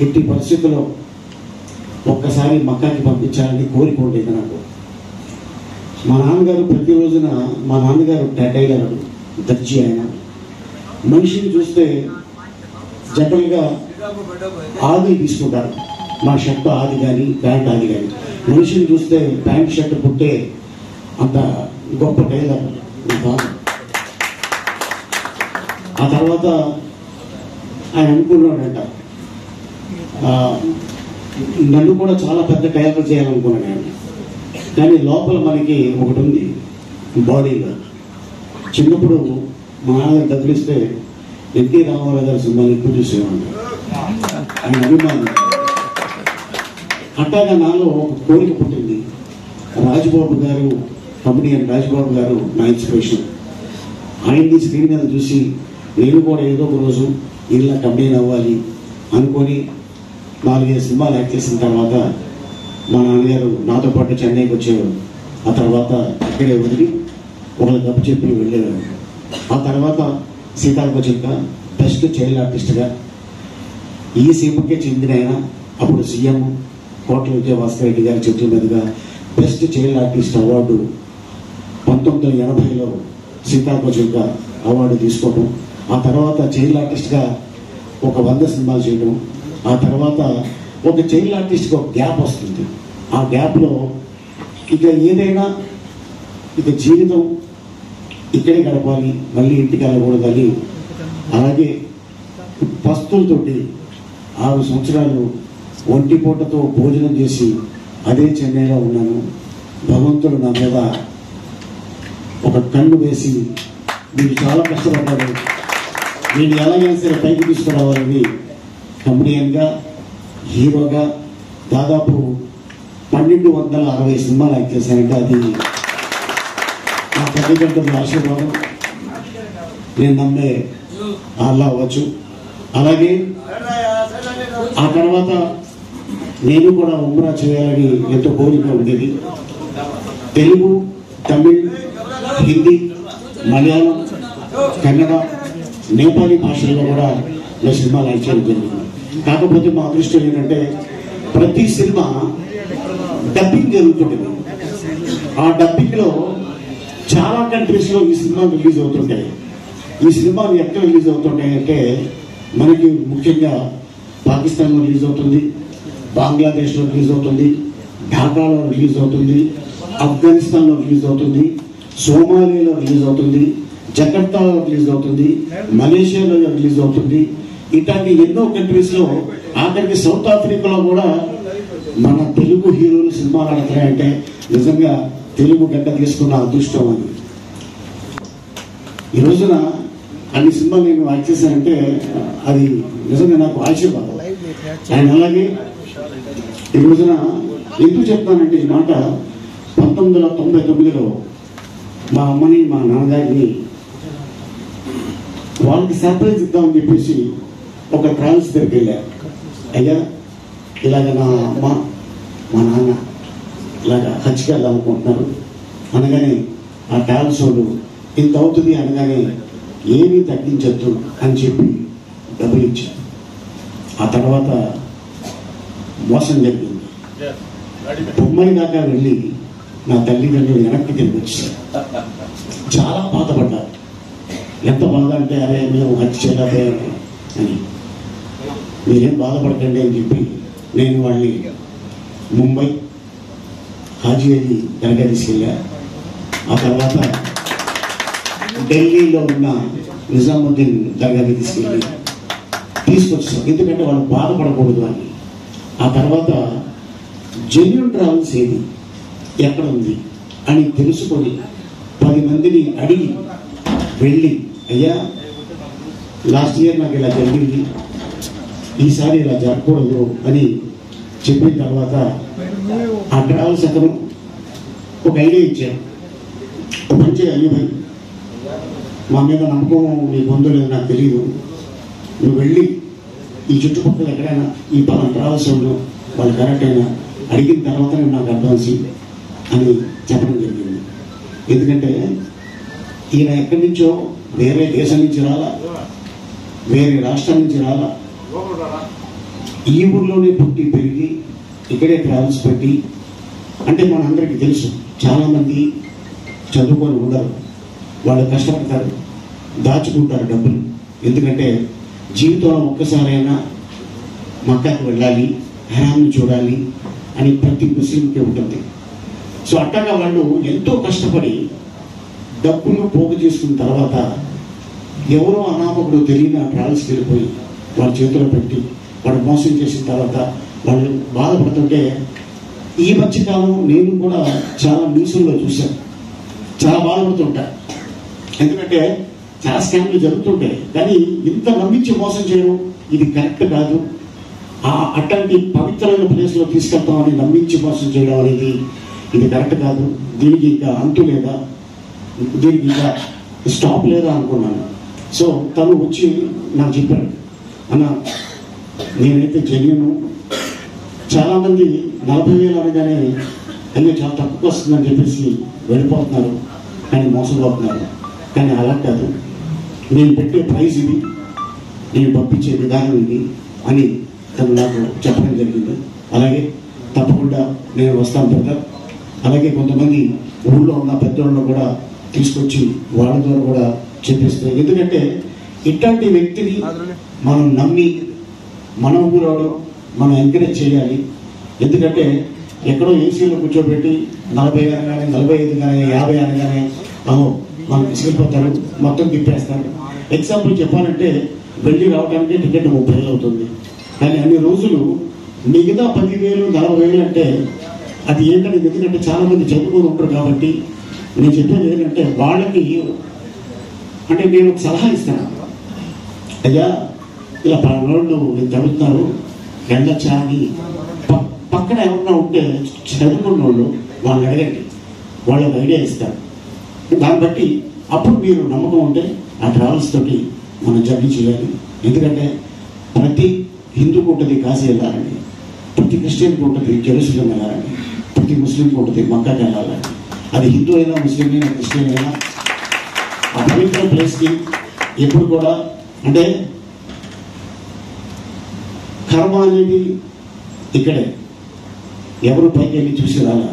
ఎట్టి పరిస్థితుల్లో ఒక్కసారి మక్కాకి పంపించాలని కోరిక ఉండేది నాకు. మా నాన్నగారు ప్రతిరోజున, మా నాన్నగారు టైలర్, దర్జీ. ఆయన మనిషిని చూస్తే జనరల్గా ఆది తీసుకుంటారు. మా షర్ట్ ఆది కానీ ప్యాంట్ ఆది కానీ, మనిషిని చూస్తే ప్యాంట్ షర్ట్ పుట్టే అంత గొప్ప టైలర్ మా బాబు. ఆ తర్వాత ఆయన అనుకున్నాడంట, నన్ను కూడా చాలా పెద్ద టైలర్ చేయాలనుకున్నాను ఆయన. కానీ లోపల మనకి ఒకటి ఉంది బాడీలో. చిన్నప్పుడు మా నాన్న తగిలిస్తే ఎన్టీ రామారావు గారి సినిమాలు ఎక్కువ చూసేవాడిని, ఆయన అభిమానం. అట్టాగా నాలో ఒక కోరిక పుట్టింది. రాజబాబు గారు, కమెడియన్ రాజబాబు గారు నా ఇన్స్పిరేషన్. ఆయన్ని స్క్రీన్ మీద చూసి నేను కూడా ఏదో ఒక రోజు ఇలా కమెడియన్ అవ్వాలి అనుకొని 4-5 సినిమాలు యాక్ట్ చేసిన తర్వాత మా నాన్నగారు నాతో పాటు చెన్నైకి వచ్చేవారు. ఆ తర్వాత ఇక్కడే వదిలి ఒకళ్ళకి కప్పు చెప్పి వెళ్ళేవారు. ఆ తర్వాత సీతారామచిలుక బెస్ట్ చైల్డ్ ఆర్టిస్ట్గా ఈ సీమకే చెందిన ఆయన, అప్పుడు సీఎం కోట్ల విజయభాస్కర్ రెడ్డి గారి చేతుల మీదుగా బెస్ట్ చైల్డ్ ఆర్టిస్ట్ అవార్డు 1980లో సీతారామచిలుక అవార్డు తీసుకోవడం. ఆ తర్వాత చైల్డ్ ఆర్టిస్ట్గా ఒక 100 సినిమాలు చేయడం. ఆ తర్వాత ఒక చైల్డ్ ఆర్టిస్ట్కి ఒక గ్యాప్ వస్తుంది. ఆ గ్యాప్లో ఇక ఏదైనా ఇక జీవితం ఇక్కడే గడపాలి, మళ్ళీ ఇంటికి వెళ్ళకూడదని, అలాగే పస్తులతోటి 6 సంవత్సరాలు ఒంటిపూటతో భోజనం చేసి అదే చెన్నైలో ఉన్నాను. భగవంతుడు నా మీద ఒక కన్ను వేసి మీరు చాలా కష్టపడ్డారు, నేను ఎలాగైనా సరే పైకి తీసుకురావాలని కమెడియన్గా, హీరోగా దాదాపు 1260 సినిమాలు యాక్ట్ చేశానంటే అది నా తల్లిదండ్రుల ఆశీర్వాదం, నేను నమ్మే అల్లా అవ్వచ్చు. అలాగే ఆ తర్వాత నేను కూడా ఉమ్రా చేయాలని ఎంతో కోరిక ఉండేది. తెలుగు, తమిళ్, హిందీ, మలయాళం, కన్నడ, నేపాలీ భాషల్లో కూడా నా సినిమాలు యాక్ట్ చేయడం జరిగింది. కాకపోతే మా అదృష్టం ఏంటంటే ప్రతి సినిమా డబ్బింగ్ జరుగుతుంటుంది. ఆ డబ్బింగ్లో చాలా కంట్రీస్లో ఈ సినిమాలు రిలీజ్ అవుతుంటాయి. ఈ సినిమాలు ఎక్కడ రిలీజ్ అవుతుంటాయి అంటే మనకి ముఖ్యంగా పాకిస్తాన్లో రిలీజ్ అవుతుంది, బంగ్లాదేశ్లో రిలీజ్ అవుతుంది, ఢాకాలో రిలీజ్ అవుతుంది, ఆఫ్ఘనిస్తాన్లో రిలీజ్ అవుతుంది, సోమాలియాలో రిలీజ్ అవుతుంది, జకర్తాలో రిలీజ్ అవుతుంది, మలేషియాలో రిలీజ్ అవుతుంది. ఇట్లాంటి ఎన్నో కంట్రీస్లో, ఆఖరికి సౌత్ ఆఫ్రికాలో కూడా మన తెలుగు హీరోలు సినిమాలు ఆడుతున్నాయంటే నిజంగా తెలుగు గడ్డ తీసుకున్న అదృష్టం అని. ఈ రోజున అన్ని సినిమాలు నేను యాక్ట్ చేశానంటే అది నిజంగా నాకు ఆశీర్వాదం. ఆయన అలాగే ఈ రోజున ఎందుకు చెప్తానంటే ఈ మాట, 1999లో మా అమ్మని మా నాన్నగారిని వాళ్ళకి సర్ప్రైజ్ ఇద్దామని చెప్పేసి ఒక ట్రావెల్స్ దగ్గరికి వెళ్ళారు. అయ్యా ఇలాగ నా అమ్మ మా నాన్న ఇలాగ హజ్కి వెళ్దాం అనుకుంటున్నారు అనగానే ఆ ట్రావెల్స్ వాళ్ళు ఇంత అవుతుంది అనగానే ఏమీ తగ్గించద్దు అని చెప్పి డబ్బులు ఇచ్చారు. ఆ తర్వాత మోసం జరిగింది. బొమ్మని దాకా వెళ్ళి నా తల్లిదండ్రులు వెనక్కి తిరిగి వచ్చారు. చాలా బాధపడ్డారు. ఎంత బాధ అంటే అరే మేము హత్య చేయలేకపోయాము, అని. మీరేం బాధపడకండి అని చెప్పి నేను వాళ్ళని ముంబై హాజీ అలీ దర్గా తీసుకెళ్ళా. ఆ తర్వాత ఢిల్లీలో ఉన్న నిజాముద్దీన్ దర్గాకి తీసుకొచ్చాం, ఎందుకంటే వాళ్ళు బాధపడకూడదు అని. ఆ తర్వాత జెన్యూన్ ట్రావెల్స్ ఏది ఎక్కడ ఉంది అని తెలుసుకొని 10 మందిని అడిగి వెళ్ళి, అయ్యా లాస్ట్ ఇయర్ నాకు ఇలా జరిగింది, ఈసారి ఇలా జరగకూడదు అని చెప్పిన తర్వాత ఆ ట్రావెల్స్ అతను ఒక ఐడియా ఇచ్చాడు. ఒక మంచి అయ్యభై, మా మీద నమ్మకం నీకు ఉందో లేదో నాకు తెలియదు, నువ్వు వెళ్ళి ఈ చుట్టుపక్కల ఎక్కడైనా ఈ పలానా ట్రావెల్స్ ఉందో వాళ్ళు కరెక్ట్ అయినా అడిగిన తర్వాత నేను నాకు అడ్వాన్స్ అని చెప్పడం జరిగింది. ఎందుకంటే ఈయన ఎక్కడి నుంచో వేరే దేశం నుంచి రాలా, వేరే రాష్ట్రం నుంచి రాలా, ఈ ఊర్లోనే పుట్టి పెరిగి ఇక్కడే ట్రావెల్స్ పెట్టి, అంటే మనందరికీ తెలుసు చాలామంది చదువుకొని ఉండరు, వాళ్ళు కష్టపడతారు, దాచుకుంటారు డబ్బులు. ఎందుకంటే జీవితంలో ఒక్కసారైనా మక్కాకు వెళ్ళాలి, హరాంని చూడాలి అని ప్రతి ముస్లింకి ఉంటుంది. సో అట్టగా వాళ్ళు ఎంతో కష్టపడి డబ్బులు పోగు చేసుకున్న తర్వాత ఎవరో అనామకుడు తెలియని ట్రావెల్స్కి వెళ్ళిపోయి వాళ్ళ చేతిలో పెట్టి వాడు మోసం చేసిన తర్వాత వాళ్ళు బాధపడుతుంటే, ఈ మధ్యకాలం నేను కూడా చాలా న్యూస్లో చూశాను, చాలా బాధపడుతుంటా. ఎందుకంటే చాలా స్కామ్లు జరుగుతుంటాయి, కానీ ఇంత నమ్మించి మోసం చేయడం ఇది కరెక్ట్ కాదు. అట్లాంటి పవిత్రమైన ప్లేస్లో తీసుకెళ్తామని నమ్మించి మోసం చేయడం అనేది ఇది కరెక్ట్ కాదు. దీనికి ఇంకా అంతు లేదా, దీనికి ఇంకా స్టాప్ లేదా అనుకున్నాను. సో తను వచ్చి నాకు చెప్పాడు, అన్న నేనైతే జెన్యూను, చాలామంది 40,000 అనగానే అన్నీ చాలా తక్కువ వస్తుందని చెప్పేసి వెళ్ళిపోతున్నారు, కానీ మోసపోతున్నారు. కానీ అలా కాదు, నేను పెట్టే ప్రైజ్ ఇది, నేను పంపించే విధానం ఇది అని తను నాకు చెప్పడం జరిగింది. అలాగే తప్పకుండా నేను వస్తాను బ్రదర్. అలాగే కొంతమంది ఊళ్ళో ఉన్న పెద్దోళ్ళను కూడా తీసుకొచ్చి వాళ్ళ ద్వారా కూడా చెప్పిస్తాయి. ఎందుకంటే ఇట్లాంటి వ్యక్తిని మనం నమ్మి మన ఊరోడు మనం ఎంకరేజ్ చేయాలి. ఎందుకంటే ఎక్కడో ఏసీలో కూర్చోబెట్టి 40 అనగానే 45 కానీ 50 అనగానే మనం తీసుకెళ్ళిపోతారు, మొత్తం తిప్పేస్తారు. ఎగ్జాంపుల్ చెప్పాలంటే వెళ్ళి రావడానికి టికెట్ 30,000 అవుతుంది, కానీ అన్ని రోజులు మిగతా 10,000 40,000 అంటే అది ఏంటంటే, ఎందుకంటే చాలా మంది చదువుకొని ఉంటారు కాబట్టి నేను చెప్పేది ఏంటంటే వాళ్ళకి అంటే నేను ఒక సలహా ఇస్తాను, అయ్యా ఇలా పలానోళ్ళు నేను చదువుతున్నారు వెళ్ళొచ్చా అని పక్కన ఎవరన్నా ఉంటే చదువుకున్న వాళ్ళు వాళ్ళని అడగండి, వాళ్ళకి ఐడియా ఇస్తారు. దాన్ని బట్టి అప్పుడు మీరు నమ్మకం ఉంటే ఆ ట్రావెల్స్ తోటి మనం జర్నీ చేయాలి. ఎందుకంటే ప్రతి హిందూకి ఉంటుంది కాశీ వెళ్ళాలని, ప్రతి క్రిస్టియన్కి ఉంటుంది జెరూసలేం వెళ్ళాలని, ప్రతి ముస్లింకి ఉంటుంది మక్కాకి వెళ్ళాలని. అది హిందూ అయినా ముస్లిం అయినా క్రిస్టియన్ అయినా ఆ పవిత్ర ప్లేస్కి ఎప్పుడు కూడా అంటే కర్మ అనేది ఇక్కడే, ఎవరు పైకి వెళ్ళి చూసి రాలా.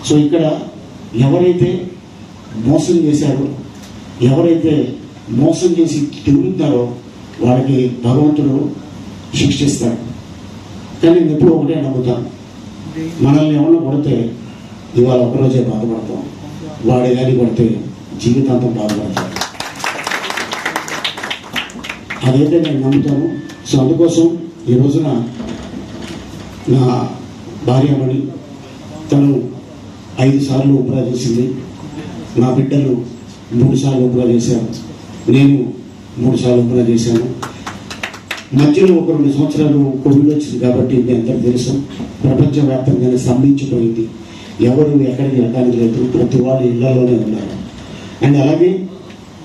సో ఇక్కడ ఎవరైతే మోసం చేశారో, ఎవరైతే మోసం చేసి తిరుగుతున్నారో వాళ్ళకి భగవంతుడు శిక్షిస్తాడు. కానీ నేను ఎప్పుడూ ఒకటే నమ్ముతాను, మనల్ని ఎవరిని కొడితే ఇవాళ ఒకరోజే బాధపడతాం, వాడే కానీ కొడితే జీవితాంతం బాధపడతాం. అదైతే నేను నమ్ముతాను. సో అందుకోసం ఈ రోజున నా భార్యమణి తను 5 సార్లు ఉమ్రా చేసింది, నా బిడ్డలు 3 సార్లు ఉమ్రా చేశారు, నేను 3 సార్లు ఉమ్రా చేశాను. మధ్యలో ఒక 2 సంవత్సరాలు కోవిడ్ వచ్చింది కాబట్టి మీ అందరికీ తెలుసు, ప్రపంచవ్యాప్తంగానే స్తంభించిపోయింది, ఎవరు ఎక్కడికి వెళ్ళడానికి లేదు, ప్రతి వాళ్ళు ఇళ్లలోనే ఉన్నారు. అండ్ అలాగే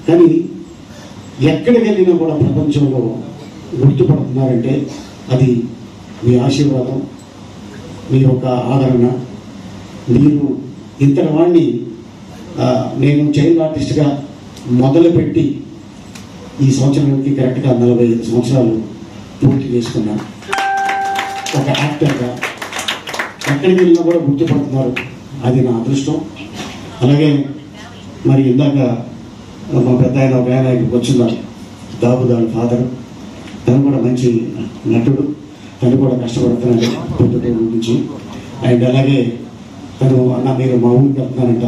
కానీ ఎక్కడికి వెళ్ళినా కూడా ప్రపంచంలో గుర్తుపడుతున్నారంటే అది మీ ఆశీర్వాదం, మీ యొక్క ఆదరణ. మీరు ఇంతటి వాడిని నేను చైల్డ్ ఆర్టిస్ట్గా మొదలుపెట్టి ఈ సంవత్సరానికి కరెక్ట్గా 45 సంవత్సరాలు పూర్తి చేసుకున్నాను. ఒక యాక్టర్గా ఎక్కడికి వెళ్ళినా కూడా గుర్తుపడుతున్నారు, అది నా అదృష్టం. అలాగే మరి ఇందాక మా పెద్ద ఆయన ఒక ఆయన ఇక్కడికి వచ్చిన్నారు, దాబుదాల్ ఫాదర్. తను కూడా మంచి నటుడు, తను కూడా కష్టపడుతున్నాడు పొద్దుట నుంచి. అండ్ అలాగే తను అన్న మీరు మా ఊరికి వెళ్తున్నారంట,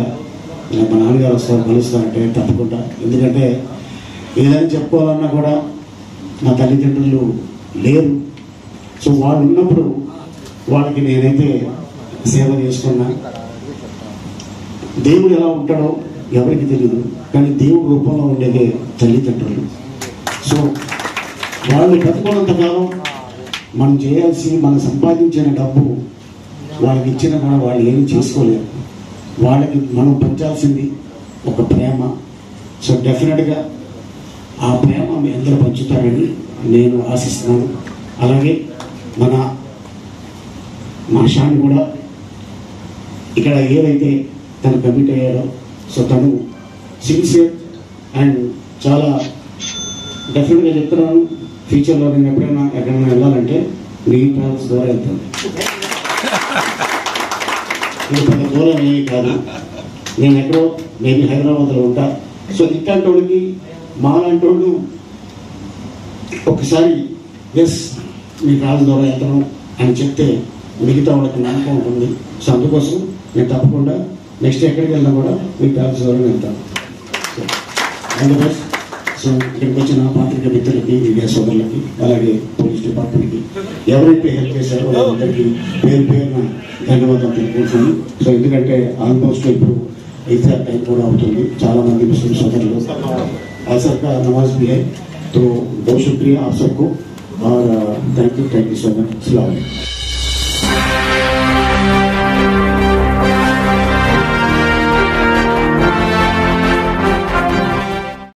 మా నాన్నగారు వస్తారు కలుస్తారంటే తప్పకుండా, ఎందుకంటే ఏదైనా చెప్పుకోవాలన్నా కూడా నా తల్లిదండ్రులు లేరు. సో వాళ్ళు ఉన్నప్పుడు వాళ్ళకి నేనైతే సేవ చేసుకున్నా. దేవుడు ఎలా ఉంటాడో ఎవరికి తెలియదు, కానీ దేవుడు రూపంలో ఉండేదే తల్లిదండ్రులు. సో వాళ్ళు బతుకున్నంతకాలం మనం చేయాల్సి, మనం సంపాదించిన డబ్బు వాళ్ళకి ఇచ్చిన కూడా వాళ్ళు ఏమి చేసుకోలేరు. వాళ్ళకి మనం పంచాల్సింది ఒక ప్రేమ. సో డెఫినెట్గా ఆ ప్రేమ మీ అందరూ పంచుతారని నేను ఆశిస్తున్నాను. అలాగే మా షాన్ కూడా ఇక్కడ ఏదైతే తను కమిట్ అయ్యాడో, సో తను సిన్సియర్ అండ్ చాలా డెఫినెట్గా చెప్తున్నాను, ఫ్యూచర్లో నేను ఎక్కడైనా వెళ్ళాలంటే నీ ట్రావెల్స్ ద్వారా వెళ్తాను. ఇది పెద్ద దూరం ఏమీ కాదు, నేను ఎక్కడో మేబీ హైదరాబాద్లో ఉంటా. సో ఇట్లాంటి వాళ్ళకి మాలాంటి వాళ్ళు ఒకసారి ఎస్ మీ ట్రావెల్స్ ద్వారా వెళ్తాను అని చెప్తే మిగతా వాళ్ళకి నమ్మకం ఉంటుంది. సో అందుకోసం నేను తప్పకుండా నెక్స్ట్ ఎక్కడికి వెళ్ళినా కూడా మీ ట్రావెల్స్ ద్వారా వెళ్తాను. All the best. సో ఇక్కడికి వచ్చిన పాత్రిక మిత్రులకి, మీడియా సోదరులకి, అలాగే పోలీస్ డిపార్ట్మెంట్కి ఎవరైతే హెల్ప్ చేశారో వాళ్ళందరికీ పేరు పేరున ధన్యవాదాలు తెలుపుకుంటున్నాను. సో ఎందుకంటే ఆల్మోస్ట్ ఇప్పుడు ఇఫ్తార్ టైం కూడా అవుతుంది, చాలా మంది ముస్లిం సోదరులు असर का नमाज भी है, तो बहुत शुक्रिया आप सबको और थैंक यू सो मच।